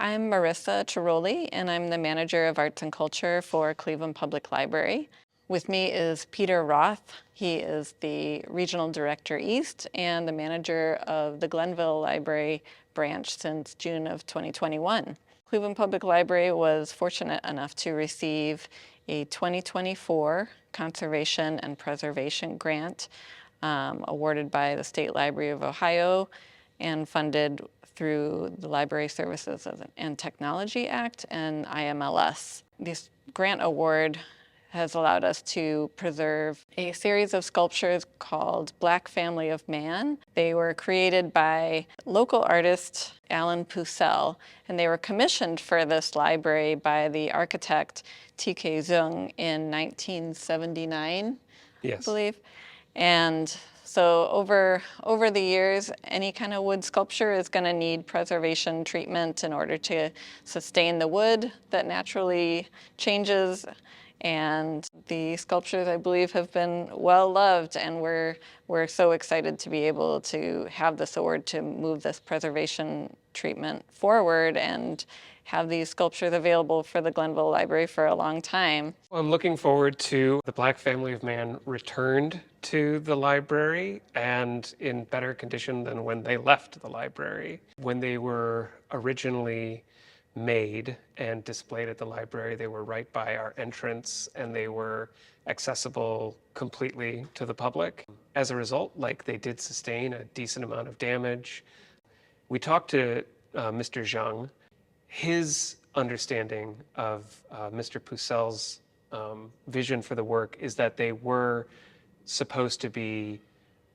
I'm Marissa Tiroli, and I'm the Manager of Arts and Culture for Cleveland Public Library. With me is Peter Roth. He is the Regional Director East and the Manager of the Glenville Library branch since June of 2021. Cleveland Public Library was fortunate enough to receive a 2024 Conservation and Preservation Grant awarded by the State Library of Ohio and funded through the Library Services and Technology Act and IMLS. This grant award has allowed us to preserve a series of sculptures called Black Family of Man. They were created by local artist Alan Pucell, and they were commissioned for this library by the architect T.K. Zung in 1979, Yes. I believe. And so over the years, any kind of wood sculpture is going to need preservation treatment in order to sustain the wood that naturally changes. And the sculptures, I believe, have been well loved, and we're so excited to be able to have this award to move this preservation treatment forward and have these sculptures available for the Glenville Library for a long time. Well, I'm looking forward to the Black Family of Man returned to the library and in better condition than when they left the library. When they were originally made and displayed at the library, they were right by our entrance and they were accessible completely to the public. As a result, they did sustain a decent amount of damage. We talked to Mr. Zung. His understanding of Mr. Pucell's vision for the work is that they were supposed to be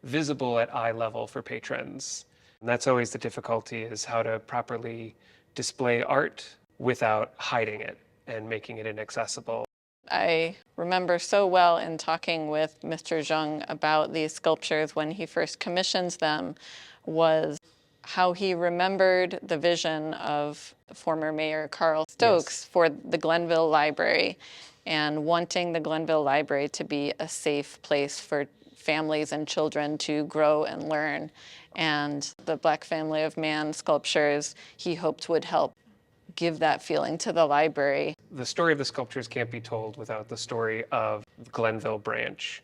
visible at eye level for patrons. And that's always the difficulty, is how to properly display art without hiding it and making it inaccessible. I remember so well in talking with Mr. Zung about these sculptures when he first commissioned them was how he remembered the vision of former Mayor Carl Stokes for the Glenville Library and wanting the Glenville Library to be a safe place for families and children to grow and learn. And the Black Family of Man sculptures he hoped would help give that feeling to the library. The story of the sculptures can't be told without the story of Glenville Branch.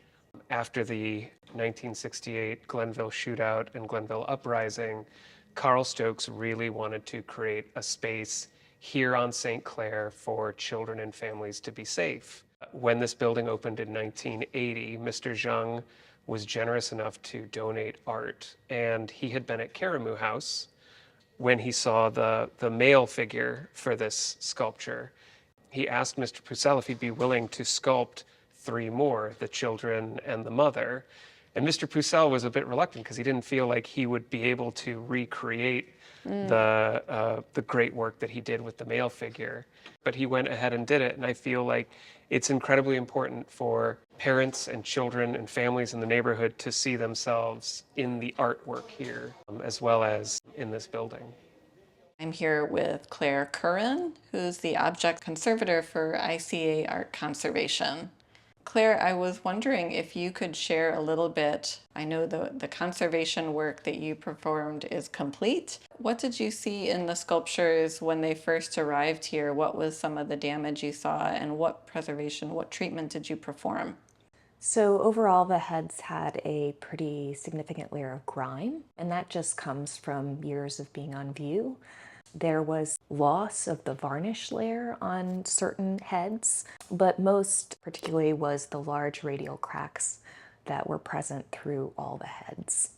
After the 1968 Glenville shootout and Glenville uprising, Carl Stokes really wanted to create a space here on St. Clair for children and families to be safe. When this building opened in 1980, Mr. Zung was generous enough to donate art, and he had been at Karamu House when he saw the male figure for this sculpture. He asked Mr. Pucell if he'd be willing to sculpt 3 more, the children and the mother. And Mr. Pucell was a bit reluctant because he didn't feel like he would be able to recreate the great work that he did with the male figure. But he went ahead and did it, and I feel like it's incredibly important for parents and children and families in the neighborhood to see themselves in the artwork here, as well as in this building. I'm here with Claire Curran, who's the object conservator for ICA Art Conservation. Claire, I was wondering if you could share a little bit. I know the conservation work that you performed is complete. What did you see in the sculptures when they first arrived here? What was some of the damage you saw, and what treatment did you perform? So overall, the heads had a pretty significant layer of grime, and that just comes from years of being on view. There was loss of the varnish layer on certain heads, but most particularly was the large radial cracks that were present through all the heads.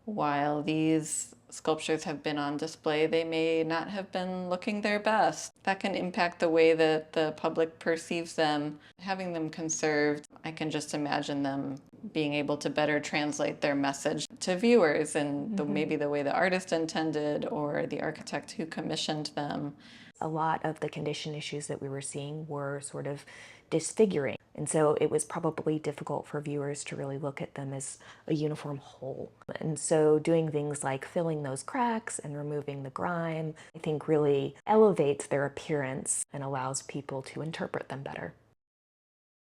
While these sculptures have been on display, they may not have been looking their best. That can impact the way that the public perceives them. Having them conserved, I can just imagine them being able to better translate their message to viewers and maybe the way the artist intended or the architect who commissioned them. A lot of the condition issues that we were seeing were sort of disfiguring. And so it was probably difficult for viewers to really look at them as a uniform whole. And so doing things like filling those cracks and removing the grime, I think really elevates their appearance and allows people to interpret them better.